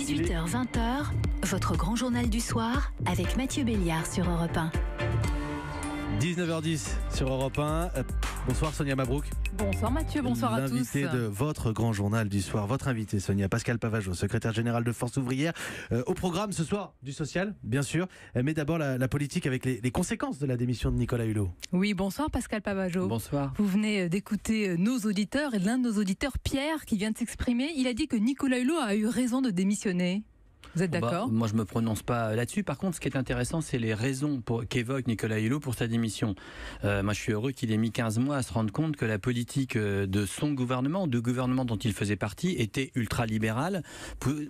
18h-20h, votre grand journal du soir avec Mathieu Béliard sur Europe 1. 19h10 sur Europe 1. Bonsoir Sonia Mabrouk. Bonsoir Mathieu, bonsoir à tous. L'invité de votre grand journal du soir, votre invité Sonia, Pascal Pavageau, secrétaire général de Force ouvrière. Au programme ce soir, du social, bien sûr, mais d'abord la politique avec les conséquences de la démission de Nicolas Hulot. Oui, bonsoir Pascal Pavageau. Bonsoir. Vous venez d'écouter nos auditeurs et l'un de nos auditeurs, Pierre, qui vient de s'exprimer. Il a dit que Nicolas Hulot a eu raison de démissionner. Vous êtes d'accord ? Moi, je ne me prononce pas là-dessus. Par contre, ce qui est intéressant, c'est les raisons qu'évoque Nicolas Hulot pour sa démission. Moi, je suis heureux qu'il ait mis 15 mois à se rendre compte que la politique de son gouvernement, du gouvernement dont il faisait partie, était ultra-libérale,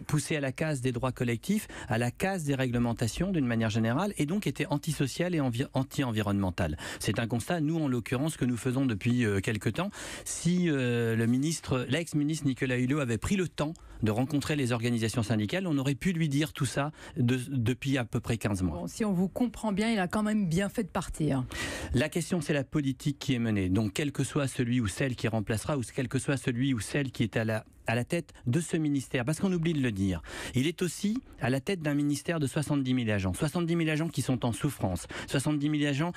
poussée à la case des droits collectifs, à la case des réglementations d'une manière générale, et donc était antisociale et anti-environnementale. C'est un constat, nous, en l'occurrence, que nous faisons depuis quelque temps. Si l'ex-ministre Nicolas Hulot avait pris le temps de rencontrer les organisations syndicales, on aurait pu lui dire tout ça depuis à peu près 15 mois. Bon, si on vous comprend bien, il a quand même bien fait de partir. La question, c'est la politique qui est menée. Donc, quel que soit celui ou celle qui remplacera, ou quel que soit celui ou celle qui est à la tête de ce ministère, parce qu'on oublie de le dire. Il est aussi à la tête d'un ministère de 70 000 agents. 70 000 agents qui sont en souffrance. 70 000 agents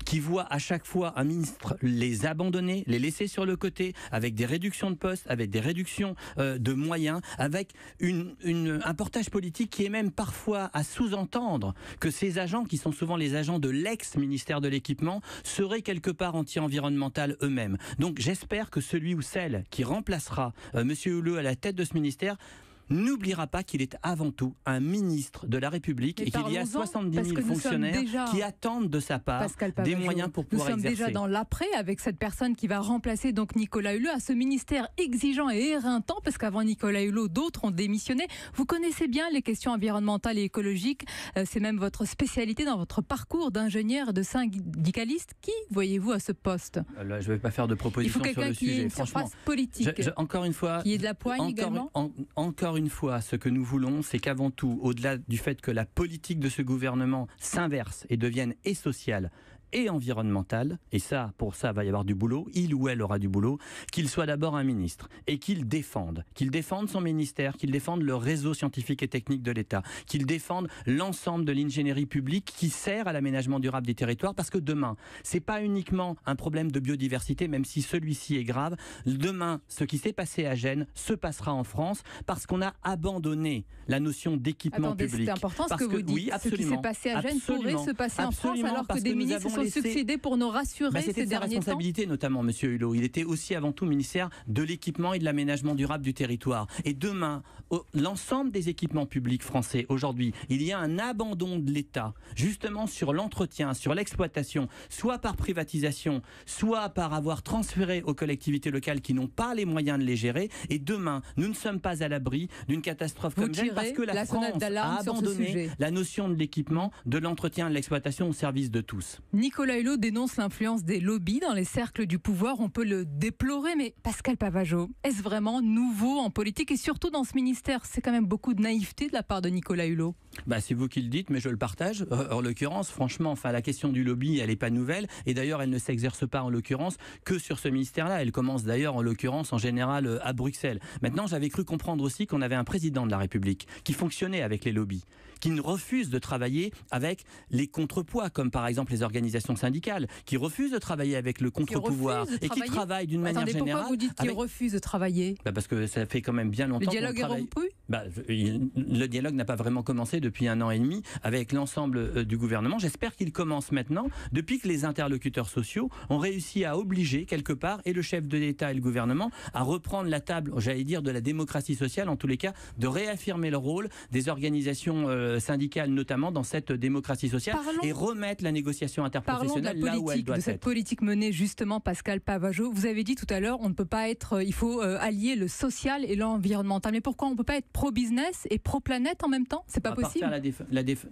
qui voient à chaque fois un ministre les abandonner, les laisser sur le côté, avec des réductions de postes, avec des réductions de moyens, avec un portage politique qui est même parfois à sous-entendre que ces agents, qui sont souvent les agents de l'ex-ministère de l'Équipement, seraient quelque part anti-environnemental eux-mêmes. Donc j'espère que celui ou celle qui remplacera Monsieur Hulot à la tête de ce ministère n'oubliera pas qu'il est avant tout un ministre de la République et qu'il y a 70 000 fonctionnaires qui attendent de sa part des moyens pour pouvoir exercer. Nous sommes déjà dans l'après avec cette personne qui va remplacer donc Nicolas Hulot à ce ministère exigeant et éreintant, parce qu'avant Nicolas Hulot, d'autres ont démissionné. Vous connaissez bien les questions environnementales et écologiques. C'est même votre spécialité dans votre parcours d'ingénieur et de syndicaliste. Qui voyez-vous à ce poste ? Là, je ne vais pas faire de propositions sur le sujet. Il faut quelqu'un qui ait une surface politique. Encore une fois, qui est de la poigne également. Encore une fois, ce que nous voulons, c'est qu'avant tout, au-delà du fait que la politique de ce gouvernement s'inverse et devienne et sociale et environnementale, et ça, pour ça, va y avoir du boulot, il ou elle aura du boulot, qu'il soit d'abord un ministre, et qu'il défende son ministère, qu'il défende le réseau scientifique et technique de l'État, qu'il défende l'ensemble de l'ingénierie publique qui sert à l'aménagement durable des territoires, parce que demain, c'est pas uniquement un problème de biodiversité, même si celui-ci est grave. Demain, ce qui s'est passé à Gênes se passera en France, parce qu'on a abandonné la notion d'équipement public. C'est important ce que vous dites. Oui, ce qui s'est passé à Gênes pourrait se passer en France, alors que des ministres sont succédés pour nous rassurer ces derniers temps. C'était sa responsabilité, notamment, Monsieur Hulot. Il était aussi avant tout ministère de l'équipement et de l'aménagement durable du territoire. Et demain, l'ensemble des équipements publics français, aujourd'hui, il y a un abandon de l'État, justement sur l'entretien, sur l'exploitation, soit par privatisation, soit par avoir transféré aux collectivités locales qui n'ont pas les moyens de les gérer. Et demain, nous ne sommes pas à l'abri d'une catastrophe comme Gênes, parce que la France a abandonné la notion de l'équipement, de l'entretien, de l'exploitation au service de tous. Nicolas Hulot dénonce l'influence des lobbies dans les cercles du pouvoir. On peut le déplorer, mais Pascal Pavageau, est-ce vraiment nouveau en politique et surtout dans ce ministère ? C'est quand même beaucoup de naïveté de la part de Nicolas Hulot. C'est vous qui le dites, mais je le partage. En l'occurrence, franchement, la question du lobby, elle n'est pas nouvelle. Et d'ailleurs, elle ne s'exerce pas, en l'occurrence, que sur ce ministère-là. Elle commence d'ailleurs, en l'occurrence, en général, à Bruxelles. Maintenant, j'avais cru comprendre aussi qu'on avait un président de la République qui fonctionnait avec les lobbies, qui ne refuse de travailler avec les contrepoids, comme par exemple les organisations syndicales, qui refusent de travailler avec le contre-pouvoir et qui travaillent d'une manière générale. Pourquoi vous dites qu'ils refusent de travailler ? Parce que ça fait quand même bien longtemps. Le dialogue est rompu ? Le dialogue n'a pas vraiment commencé depuis 1 an et demi avec l'ensemble du gouvernement. J'espère qu'il commence maintenant, depuis que les interlocuteurs sociaux ont réussi à obliger quelque part et le chef de l'État et le gouvernement à reprendre la table, j'allais dire, de la démocratie sociale, en tous les cas, de réaffirmer le rôle des organisations syndicales, notamment dans cette démocratie sociale, et remettre la négociation interprofessionnelle là où elle doit être. De cette politique menée justement, Pascal Pavageau. Vous avez dit tout à l'heure, on ne peut pas être, il faut allier le social et l'environnemental. Mais pourquoi on ne peut pas être pro-business et pro-planète en même temps ? C'est pas possible. Faire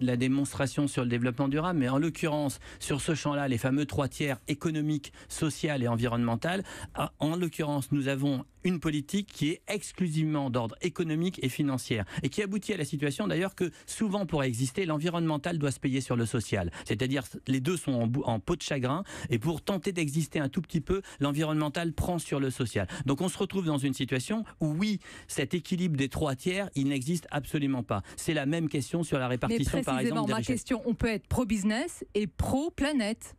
la démonstration sur le développement durable, mais en l'occurrence, sur ce champ-là, les fameux 3 tiers économiques, social et environnemental, en l'occurrence, nous avons une politique qui est exclusivement d'ordre économique et financière et qui aboutit à la situation d'ailleurs que souvent pour exister, l'environnemental doit se payer sur le social. C'est-à-dire les deux sont en peau de chagrin et pour tenter d'exister un tout petit peu, l'environnemental prend sur le social. Donc on se retrouve dans une situation où oui, cet équilibre des 3/3, il n'existe absolument pas. C'est la même question sur la répartition par exemple des richesses. Question, on peut être pro-business et pro-planète.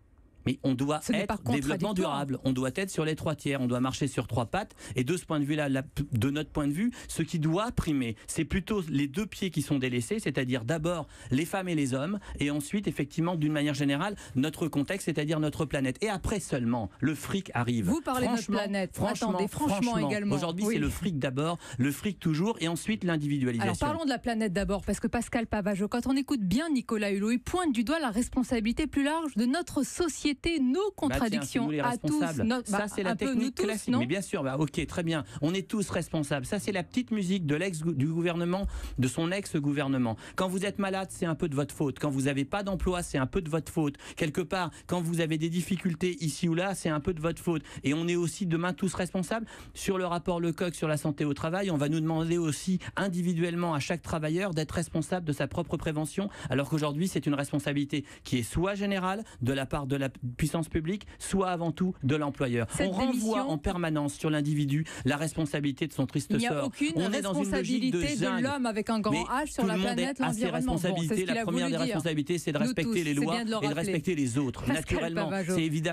Mais on doit être développement durable, on doit être sur les 3/3, on doit marcher sur 3 pattes. Et de ce point de vue-là, de notre point de vue, ce qui doit primer, c'est plutôt les 2 pieds qui sont délaissés, c'est-à-dire d'abord les femmes et les hommes, et ensuite, effectivement, d'une manière générale, notre contexte, c'est-à-dire notre planète. Et après seulement, le fric arrive. Vous parlez de notre planète. Franchement également. Aujourd'hui, c'est le fric d'abord, le fric toujours, et ensuite l'individualisation. Alors parlons de la planète d'abord, parce que Pascal Pavageau, quand on écoute bien Nicolas Hulot, il pointe du doigt la responsabilité plus large de notre société, nos contradictions à tous. Ça, c'est la technique classique. Mais bien sûr, ok, très bien. On est tous responsables. Ça, c'est la petite musique du gouvernement, de son ex-gouvernement. Quand vous êtes malade, c'est un peu de votre faute. Quand vous n'avez pas d'emploi, c'est un peu de votre faute. Quelque part, quand vous avez des difficultés ici ou là, c'est un peu de votre faute. Et on est aussi demain tous responsables. Sur le rapport Lecoq sur la santé au travail, on va nous demander aussi individuellement à chaque travailleur d'être responsable de sa propre prévention, alors qu'aujourd'hui, c'est une responsabilité qui est soit générale de la part de la puissance publique, soit avant tout de l'employeur. On renvoie en permanence sur l'individu la responsabilité de son triste sort. Il n'y a aucune responsabilité de l'homme avec un grand H sur la planète, l'environnement. La première des responsabilités, c'est de respecter les lois et de respecter les autres. Naturellement,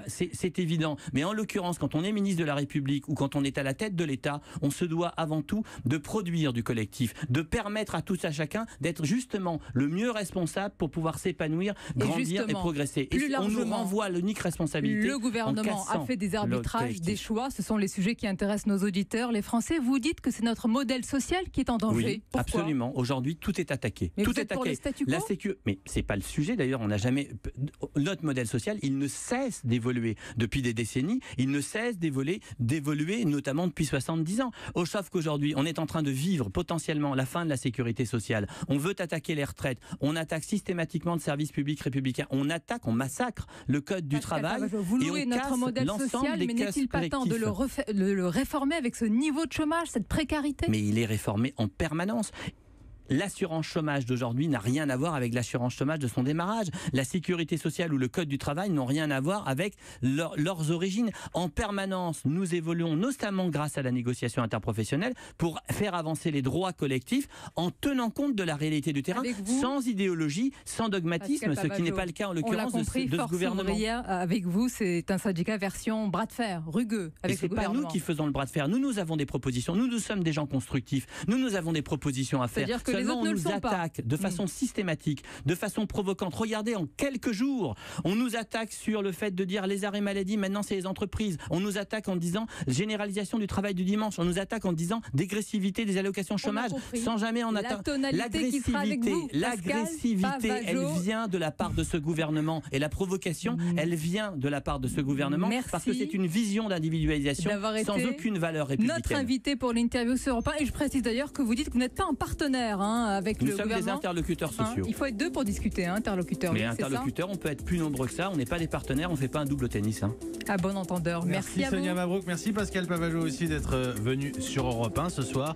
c'est évident. Mais en l'occurrence, quand on est ministre de la République ou quand on est à la tête de l'État, on se doit avant tout de produire du collectif, de permettre à tous à chacun d'être justement le mieux responsable pour pouvoir s'épanouir, grandir et progresser. Et on nous renvoie l'unique responsabilité. Le gouvernement a fait des arbitrages, des choix. Ce sont les sujets qui intéressent nos auditeurs. Les Français, vous dites que c'est notre modèle social qui est en danger. Oui, pourquoi ? Absolument. Aujourd'hui, tout est attaqué. Mais tout vous êtes pour le statu quo ? Mais c'est pas le sujet. D'ailleurs, on n'a jamais. Notre modèle social, il ne cesse d'évoluer depuis des décennies. Il ne cesse d'évoluer, notamment depuis 70 ans. Sauf qu'aujourd'hui, on est en train de vivre potentiellement la fin de la sécurité sociale. On veut attaquer les retraites. On attaque systématiquement le service public républicain. On massacre le code du travail. Vous louez notre modèle social, mais n'est-il pas temps de le réformer avec ce niveau de chômage, cette précarité ? Mais il est réformé en permanence. L'assurance chômage d'aujourd'hui n'a rien à voir avec l'assurance chômage de son démarrage. La sécurité sociale ou le code du travail n'ont rien à voir avec leurs origines. En permanence, nous évoluons notamment grâce à la négociation interprofessionnelle pour faire avancer les droits collectifs en tenant compte de la réalité du terrain, sans idéologie, sans dogmatisme, ce qui n'est pas le cas en l'occurrence de ce gouvernement. Avec vous, c'est un syndicat version bras de fer, rugueux. Avec c'est pas nous qui faisons le bras de fer. Nous avons des propositions. Nous sommes des gens constructifs. Nous avons des propositions à faire. Seulement, on nous attaque de façon systématique, de façon provocante. Regardez, en quelques jours, on nous attaque sur le fait de dire les arrêts maladie, maintenant c'est les entreprises. On nous attaque en disant généralisation du travail du dimanche. On nous attaque en disant dégressivité des allocations chômage, sans jamais en atteindre. L'agressivité, elle vient de la part de ce gouvernement. Et la provocation, elle vient de la part de ce gouvernement. Parce que c'est une vision d'individualisation sans aucune valeur républicaine. Notre invité pour l'interview sur Europe 1. Et je précise d'ailleurs que vous dites que vous n'êtes pas un partenaire avec le gouvernement. Nous sommes des interlocuteurs sociaux. Il faut être deux pour discuter, interlocuteurs. Mais interlocuteurs, on peut être plus nombreux que ça. On n'est pas des partenaires, on ne fait pas un double tennis. À bon entendeur. Merci à vous. Sonia Mabrouk, merci Pascal Pavageau aussi d'être venu sur Europe 1 ce soir.